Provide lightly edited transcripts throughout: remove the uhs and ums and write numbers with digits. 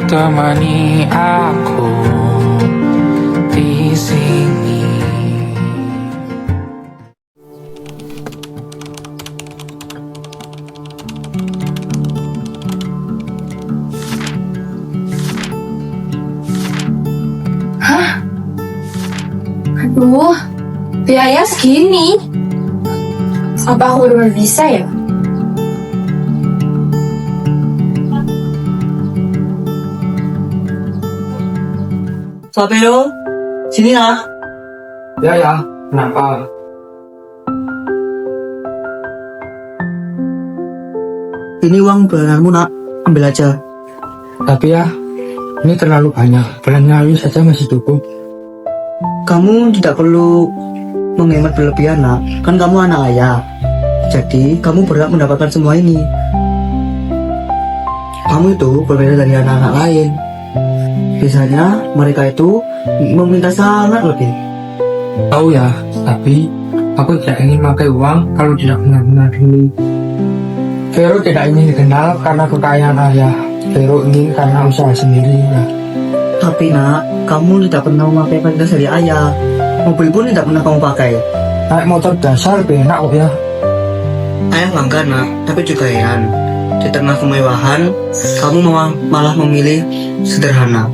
temani aku di sini. Aduh, biaya segini. Apa aku benar bisa ya? Sapero, sini nak. Ya, kenapa? Ini uang bulananmu nak, ambil aja. Tapi ya, ini terlalu banyak. Bulan lalu saja masih cukup. Kamu tidak perlu menghemat berlebihan nak, kan kamu anak ayah. Jadi kamu berhak mendapatkan semua ini. Kamu itu berbeda dari anak-anak lain. Biasanya mereka itu meminta sangat lebih. Tahu ya, tapi aku tidak ingin pakai uang kalau tidak benar-benar dulu. Vero tidak ingin dikenal karena kekayaan ayah. Vero ingin karena usaha sendiri ya. Tapi nak, kamu tidak pernah memakai fasilitas dari ayah. Mobil pun tidak pernah kamu pakai. Naik motor dasar lebih enak kok ya. Ayah bangga nak, tapi juga heran. Di tengah kemewahan, kamu malah memilih sederhana.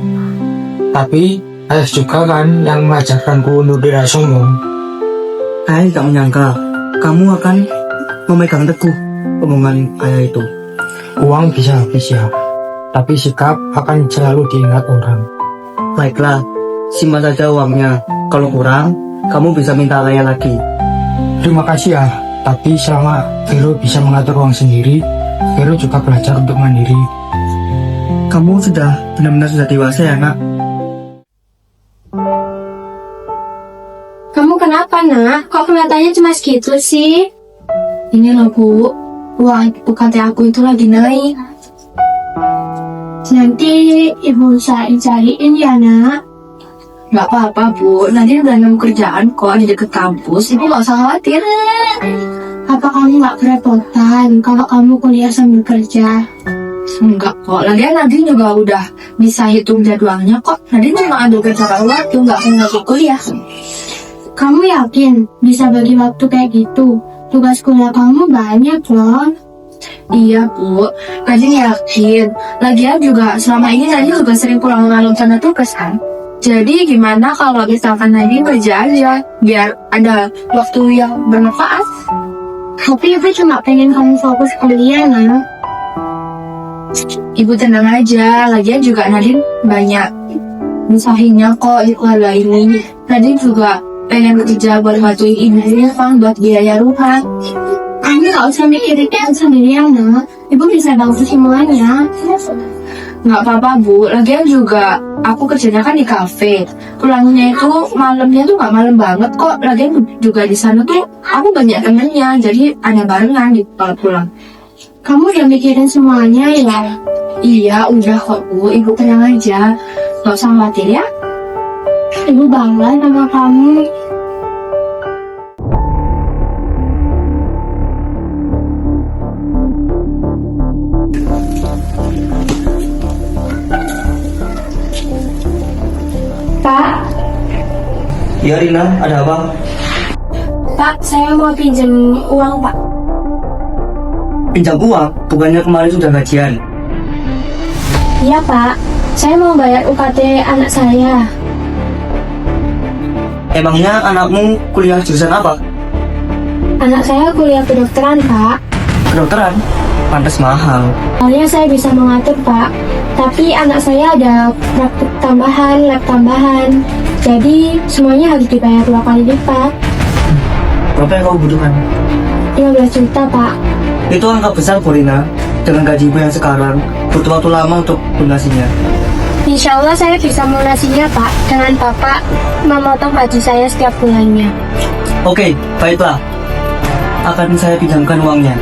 Tapi ayah juga kan yang mengajarkanku untuk tidak sombong. Ayah tidak menyangka kamu akan memegang teguh omongan ayah itu. Uang bisa habis ya, tapi sikap akan selalu diingat orang. Baiklah, simpan saja uangnya. Kalau kurang, kamu bisa minta ayah lagi. Terima kasih ya, tapi selama Vero bisa mengatur uang sendiri, Vero juga belajar untuk mandiri. Kamu sudah benar-benar sudah dewasa ya nak. Kamu kenapa nak? Kok kelihatannya cuma segitu sih? Ini loh bu, uang UKT aku itu lagi naik. Nanti ibu cariin ya nak. Gak apa-apa bu, nanti udah nemu kerjaan kok di deket kampus. Ibu gak usah khawatir. Apa kamu gak kerepotan kalau kamu kuliah sambil kerja? Enggak kok, lagian Nadine juga udah bisa hitung jadwalnya kok. Nadine cuma ambil kerja waktu, gak kena kuliah. Kamu yakin bisa bagi waktu kayak gitu? Tugas kuliah kamu banyak loh. Iya bu, Nadine yakin. Lagian juga selama ini Nadine juga sering pulang malam karena tugas kan. Jadi gimana kalau misalkan Nadine kerja aja, biar ada waktu yang bermanfaat. Tapi ibu cuma pengen kamu fokus kuliah nah. Ibu tenang aja, lagian juga Nadine banyak usahinya kok di keluarga ini. Nadine juga pengen kerja buat bantuin ibunya kan buat biaya rumah. Kamu gak usah mikirin sendirian nak. Ibu bisa bantu semuanya. Gak apa-apa bu, lagian juga aku kerjanya kan di kafe. Pulangnya itu malamnya tuh gak malam banget kok. Lagian juga di sana tuh aku banyak temennya, jadi ada barengan gitu kalau pulang. Kamu udah mikirin semuanya ya? Iya udah kok bu, ibu tenang aja. Gak usah khawatir ya. Ibu bangga sama kamu. Pak, Ya Rina, ada apa? Pak, saya mau pinjam uang Pak. Pinjam uang? Bukannya kemarin sudah gajian? Iya Pak, saya mau bayar UKT anak saya. Emangnya anakmu kuliah jurusan apa? Anak saya kuliah kedokteran Pak. Kedokteran? Pantas mahal. Soalnya saya bisa mengatur Pak. Tapi anak saya ada praktik tambahan, lab tambahan. Jadi semuanya harus dibayar 2 kali lipat. Berapa yang kamu butuhkan? 15 juta Pak. Itu angka besar Bu Rina. Dengan gajimu yang sekarang, butuh waktu lama untuk lunasinya. Insya Allah saya bisa melunasinya Pak. Dengan Bapak memotong gaji saya setiap bulannya. Oke, baiklah. Akan saya pinjamkan uangnya.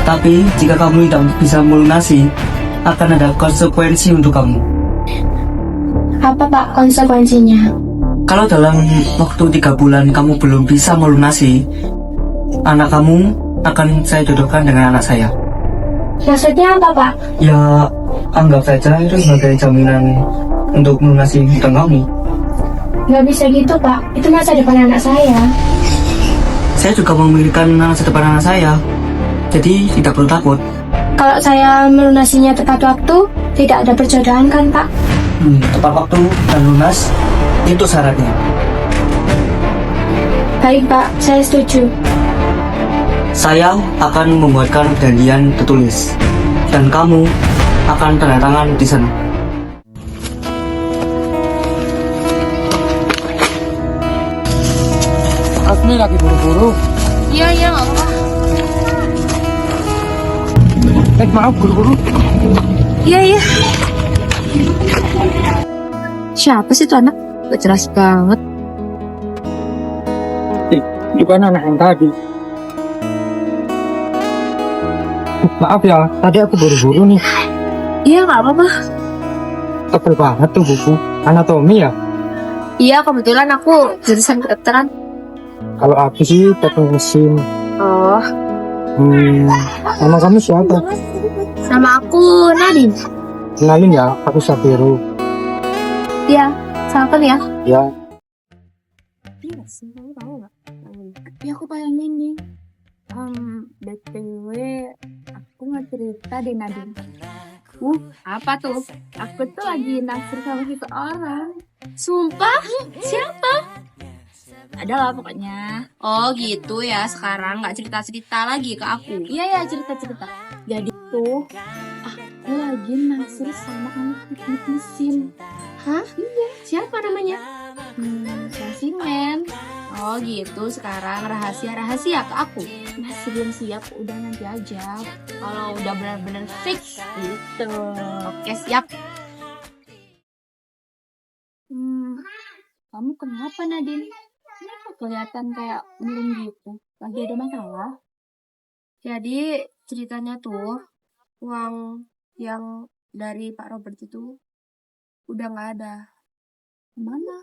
Tapi jika kamu tidak bisa melunasi, akan ada konsekuensi untuk kamu. Apa Pak konsekuensinya? Kalau dalam waktu 3 bulan kamu belum bisa melunasi, anak kamu akan saya jodohkan dengan anak saya. Maksudnya apa Pak? Ya, anggap saja itu sebagai jaminan untuk melunasi hutang kamu. Nggak bisa gitu, Pak. Itu masa depan anak saya. Saya juga memikirkan masa depan anak saya, jadi tidak perlu takut. Kalau saya melunasinya tepat waktu, tidak ada perjodohan kan, Pak? Tepat waktu dan lunas, itu syaratnya. Baik, Pak. Saya setuju. Saya akan membuatkan perjanjian tertulis, dan kamu akan tanda tangan di sana. Asmi lagi buru-buru. Iya, nggak apa-apa. Maaf buru-buru. Iya. Siapa sih tuh anak? Gak jelas banget. Itu kan anak yang tadi. Maaf ya, tadi aku buru-buru nih. Iya, nggak apa-apa. Tebel banget tuh buku anatomi ya. Iya, kebetulan aku jurusan kedokteran. Kalau aku sih teknik mesin. Oh, Nama kamu siapa? nama aku Nadine. Kenalin ya, aku Sabiru. Iya, salam ya. Ya, Iya sih, kamu tahu nggak? Ya aku bayangin nih. BTW, aku nggak cerita deh Nadine. Apa tuh? Aku tuh lagi naksir sama seseorang. Sumpah? Siapa? Adalah pokoknya. Oh gitu ya, sekarang nggak cerita-cerita lagi ke aku. Iya cerita-cerita. Jadi tuh aku lagi naksir sama anak teknik mesin. Hah? Iya. Siapa namanya? Rasimen. Oh gitu, sekarang rahasia ke aku. Masih belum siap, udah nanti aja. Kalau udah benar-benar fix gitu. Oke, siap. Kamu kenapa Nadine? Kenapa kelihatan kayak murung gitu? Lagi ada masalah? Jadi ceritanya tuh uang yang dari Pak Robert itu udah nggak ada. Mana?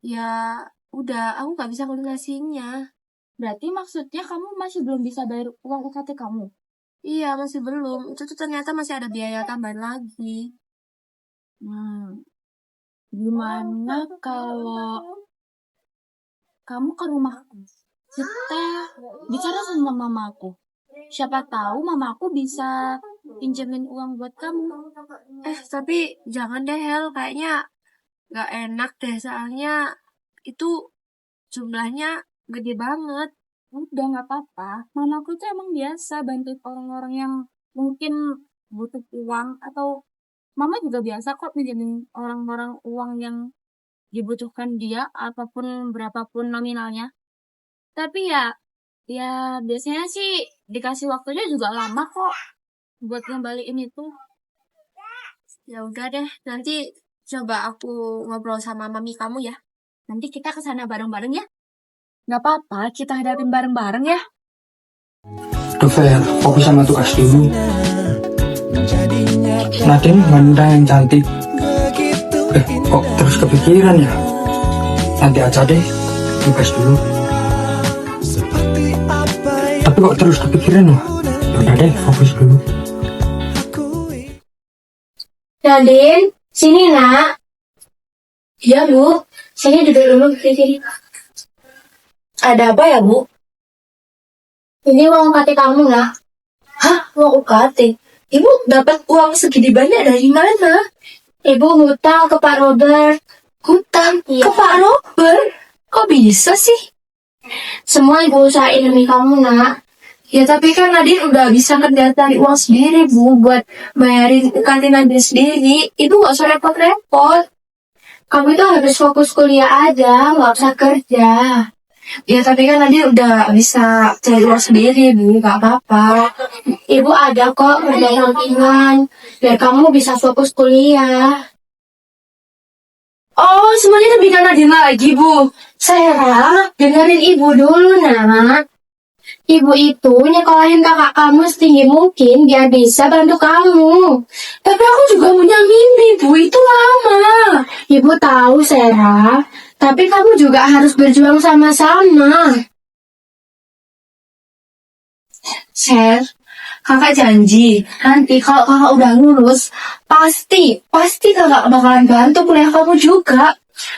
Ya udah, aku nggak bisa melunasinya. Berarti maksudnya kamu masih belum bisa bayar uang UKT kamu? Iya, masih belum. Itu tuh ternyata masih ada biaya tambahan lagi. Gimana kalau kamu ke rumahku? Kita bicara sama mamaku. Siapa tahu mamaku bisa pinjemin uang buat kamu. Tapi jangan deh Hel, kayaknya gak enak deh, soalnya itu jumlahnya gede banget. Udah gak apa-apa, mamaku tuh emang biasa bantu orang-orang yang mungkin butuh uang, atau mama juga biasa kok pinjemin orang-orang uang yang dibutuhkan dia, apapun berapapun nominalnya. Tapi ya biasanya sih dikasih waktunya juga lama kok buat ngembaliin itu. Ya udah deh, nanti coba aku ngobrol sama mami kamu ya. Nanti kita kesana bareng-bareng ya. Gak apa-apa, kita hadapin bareng-bareng ya. Duh Fer, fokus sama tugas dulu. Nadine wanita yang cantik. Kok terus kepikiran ya? Nanti aja deh, tugas dulu. Tapi kok terus kepikiran loh? Udah deh, fokus dulu. Nadine, sini nak. Iya Bu, sini duduk dulu di sini. Ada apa ya Bu? Ini uang UKT kamu nak. Hah, uang UKT? Ibu dapat uang segini banyak dari mana? Ibu hutang ke Pak Robert. Hutang? Iya. Ke Pak Robert? Kok bisa sih? Semua ibu usahain demi kamu nak. Ya tapi kan Nadine udah bisa kerja cari uang sendiri Bu, buat bayarin UKT Nadine sendiri. Ibu gak usah repot-repot. Kamu itu harus fokus kuliah aja, gak usah kerja. Ya tapi kan Nadine udah bisa cari uang sendiri Bu, gak apa-apa. Ibu ada kok kerja sampingan, biar kamu bisa fokus kuliah. Oh, semuanya demi Nadine lagi Bu. Sarah, dengerin ibu dulu nak. Ibu itu nyekolahin kakak kamu setinggi mungkin biar bisa bantu kamu. Tapi aku juga punya mimpi, Bu. Itu lama. Ibu tahu, Sarah. Tapi kamu juga harus berjuang sama-sama. Ser, Kakak janji, nanti kalau kakak udah lulus, pasti kakak bakalan bantu kuliah kamu juga.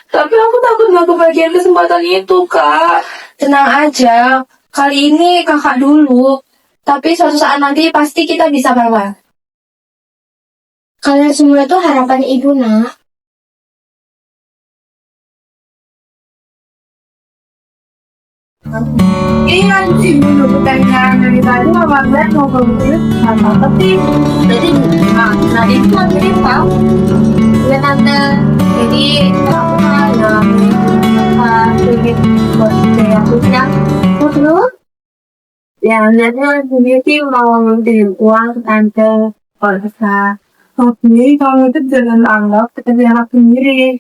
Tapi aku takut gak kebagian kesempatan itu, Kak. Tenang aja, kali ini kakak dulu. Tapi suatu saat nanti pasti kita bisa bareng. Kalian semua itu harapan ibu, nak. Iya, sih dulu pertanyaan dari tadi mama bilang mau ke sama tapi jadi nanti itu mau cerita ya tante jadi aku ada sedikit buat saya punya terus ya lihatnya ini sih mau ngirim uang ke tante kalau bisa tapi kalau itu jangan anggap pekerjaan aku sendiri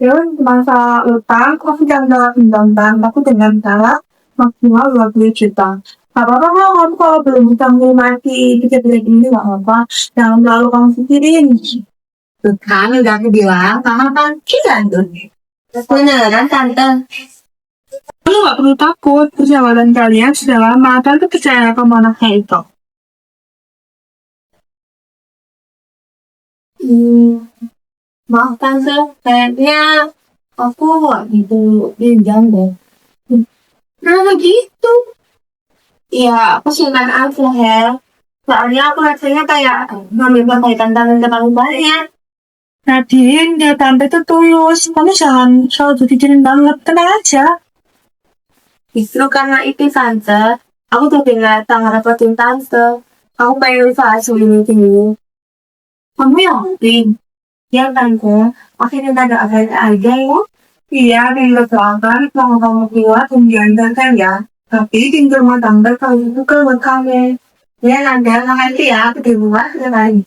ya masa utang aku jangan undang-undang aku dengan cara maksimal 20 juta. Gak apa-apa kalau kamu kalau belum bisa melunasi kejadian ini gak apa-apa. Jangan terlalu kamu pikirin. Tuh kan udah aku bilang sama pasti gantun. Beneran tante. Kamu gak perlu takut. Perjalanan kalian sudah lama. Tante percaya kamu anaknya itu. Maaf tante. Kayaknya aku gak gitu pinjam deh. Kenapa gitu? Ya, aku simpan aja ya. Soalnya aku rasanya kayak ngambil perbaikan tangan terlalu banyak. Nadine, dia tante itu tulus. Kamu jangan selalu dipikirin banget. Tenang aja. Justru karena itu tante, aku tuh pengen ngerepotin tante. Aku pengen usaha sendiri. Kamu yakin? Ya tante, akhirnya tante ada aja ya. Iya, tinggal doakan kalau kamu keluar kemudian kan ya. Tapi tinggal rumah tangga kalau itu ke buat kamu. Ya, nanti ya, aku di rumah lagi.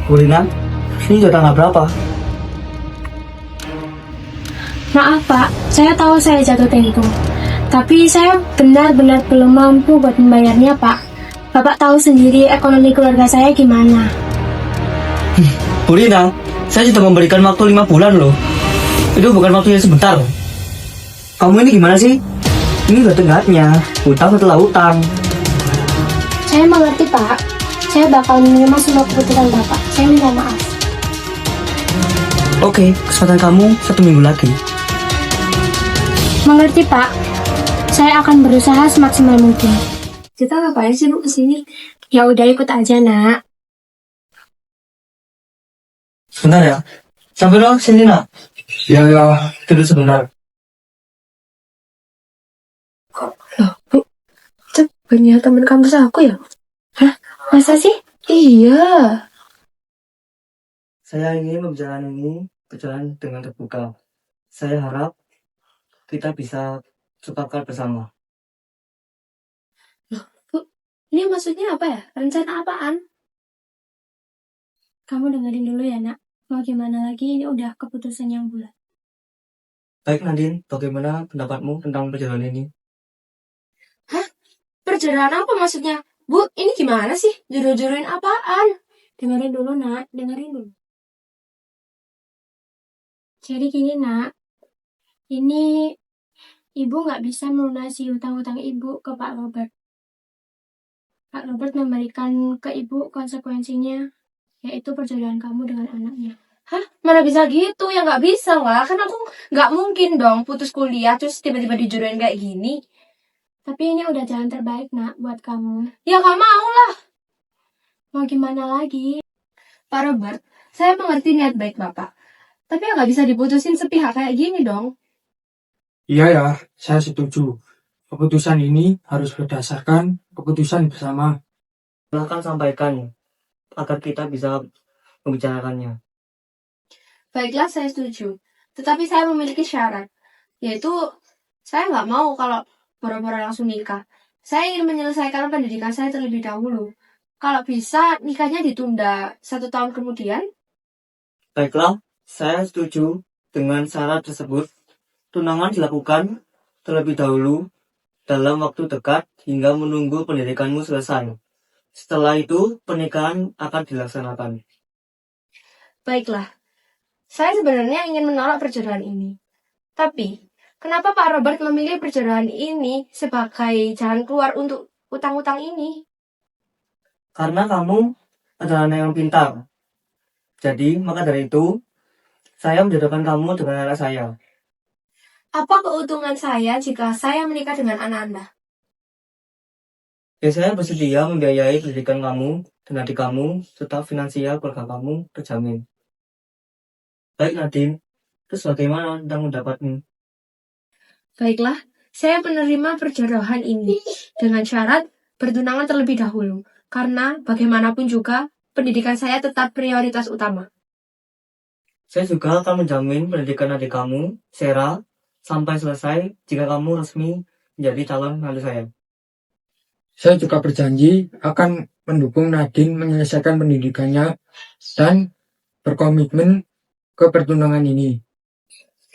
Bu Lina, ini udah tanggal berapa? Maaf Pak, saya tahu saya jatuh tempo. Tapi saya benar-benar belum mampu buat membayarnya Pak. Bapak tahu sendiri ekonomi keluarga saya gimana. Bu Lina, saya sudah memberikan waktu 5 bulan loh. Itu bukan waktunya sebentar. Kamu ini gimana sih? Ini udah tenggatnya, utang setelah utang. Saya mengerti Pak. Saya bakal menerima semua keputusan Bapak. Saya minta maaf. Oke, kesempatan kamu 1 minggu lagi. Mengerti Pak. Saya akan berusaha semaksimal mungkin. Kita ngapain sih Bu kesini? Ya udah ikut aja nak. Sebentar ya. Sampai dong, sini nak. Ya, tunggu sebentar. Loh Bu, itu punya teman kampus aku ya? Hah? Masa sih? Iya. Saya ingin perjalanan ini berjalan dengan terbuka. Saya harap kita bisa sepakat bersama. Bu, ini maksudnya apa ya? Rencana apaan? Kamu dengerin dulu ya nak. Mau gimana lagi, ini udah keputusan yang bulat. Baik Nadine, bagaimana pendapatmu tentang perjalanan ini? Perjalanan apa maksudnya? Bu, ini gimana sih? Jodoh-jodohin apaan? Dengerin dulu nak, dengerin dulu. Jadi gini nak, ini ibu nggak bisa melunasi utang-utang ibu ke Pak Robert. Pak Robert memberikan ke ibu konsekuensinya, yaitu perjodohan kamu dengan anaknya. Hah? Mana bisa gitu? Ya nggak bisa lah. Kan aku nggak mungkin dong putus kuliah terus tiba-tiba dijodohin kayak gini. Tapi ini udah jalan terbaik nak buat kamu. Ya nggak mau lah. Mau gimana lagi? Pak Robert, saya mengerti niat baik Bapak. Tapi ya nggak bisa diputusin sepihak kayak gini dong. Iya ya, saya setuju. Keputusan ini harus berdasarkan keputusan bersama. Silahkan sampaikan agar kita bisa membicarakannya. Baiklah, saya setuju. Tetapi saya memiliki syarat. Yaitu, saya nggak mau kalau boro-boro langsung nikah. Saya ingin menyelesaikan pendidikan saya terlebih dahulu. Kalau bisa, nikahnya ditunda 1 tahun kemudian. Baiklah, saya setuju dengan syarat tersebut. Tunangan dilakukan terlebih dahulu dalam waktu dekat hingga menunggu pendidikanmu selesai. Setelah itu, pernikahan akan dilaksanakan. Baiklah, saya sebenarnya ingin menolak perjodohan ini. Tapi, kenapa Pak Robert memilih perjodohan ini sebagai jalan keluar untuk utang-utang ini? Karena kamu adalah anak yang pintar. Jadi, maka dari itu, saya menjodohkan kamu dengan anak saya. Apa keuntungan saya jika saya menikah dengan anak Anda? Ya, saya bersedia membiayai pendidikan kamu dan adik kamu, serta finansial keluarga kamu terjamin. Baik Nadine, terus bagaimana tentang pendapatmu? Baiklah, saya menerima perjodohan ini dengan syarat bertunangan terlebih dahulu. Karena bagaimanapun juga, pendidikan saya tetap prioritas utama. Saya juga akan menjamin pendidikan adik kamu, Sarah, sampai selesai jika kamu resmi menjadi calon menantu saya. Saya juga berjanji akan mendukung Nadine menyelesaikan pendidikannya dan berkomitmen ke pertunangan ini.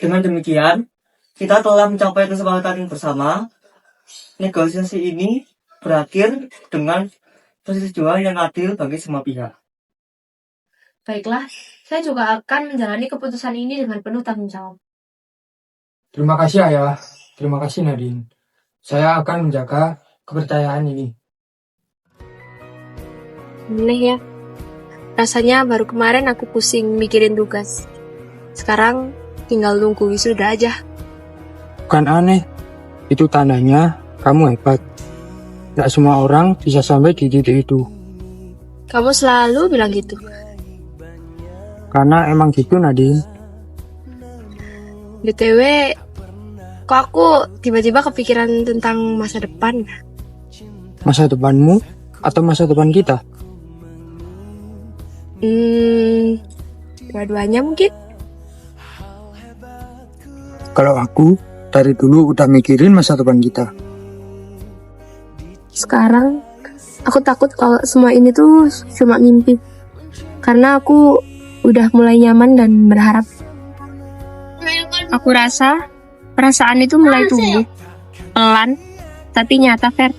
Dengan demikian, kita telah mencapai kesepakatan yang bersama. Negosiasi ini berakhir dengan persetujuan yang adil bagi semua pihak. Baiklah, saya juga akan menjalani keputusan ini dengan penuh tanggung jawab. Terima kasih Ayah, terima kasih Nadine. Saya akan menjaga kepercayaan ini. Aneh ya, rasanya baru kemarin aku pusing mikirin tugas. Sekarang tinggal nunggu wisuda aja. Bukan aneh, itu tandanya kamu hebat. Gak semua orang bisa sampai di titik itu. Kamu selalu bilang gitu. Karena emang gitu Nadine. BTW, kok aku tiba-tiba kepikiran tentang masa depan? Masa depanmu atau masa depan kita? Dua-duanya mungkin. Kalau aku dari dulu udah mikirin masa depan kita. Sekarang, aku takut kalau semua ini tuh cuma mimpi. Karena aku udah mulai nyaman dan berharap. Aku rasa perasaan itu mulai tumbuh. Pelan, tapi nyata, Fer.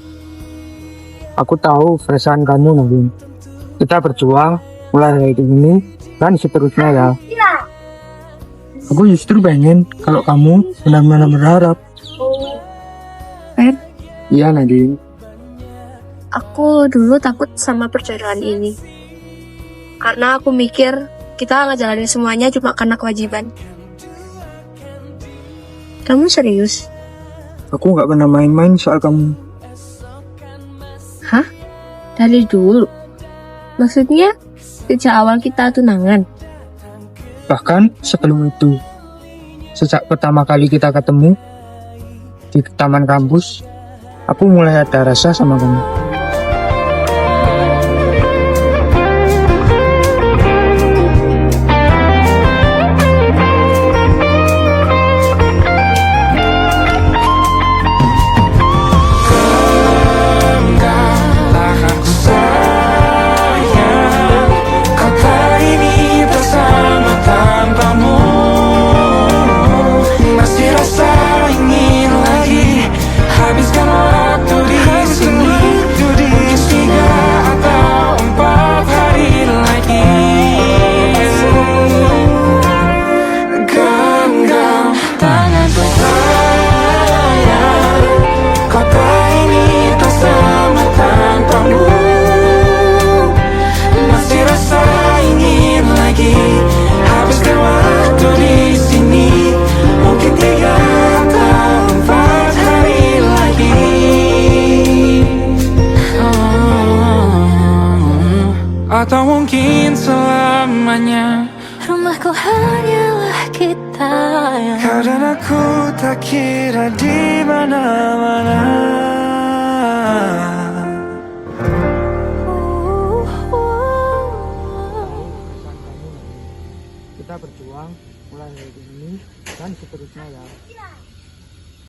Aku tahu perasaan kamu Nadine. Kita berjuang mulai dari ini dan seterusnya ya. Aku justru pengen kalau kamu benar-benar berharap. Fer, Iya Nadine. aku dulu takut sama perjodohan ini. Karena aku mikir kita ngejalanin semuanya cuma karena kewajiban. Kamu serius? Aku nggak pernah main-main soal kamu. Hah? Dari dulu? Maksudnya sejak awal kita tunangan? Bahkan sebelum itu, sejak pertama kali kita ketemu di taman kampus, aku mulai ada rasa sama kamu. Atau mungkin selamanya rumahku hanyalah kita yang kau dan aku tak kira di mana-mana. Kita berjuang mulai dari ini dan seterusnya ya.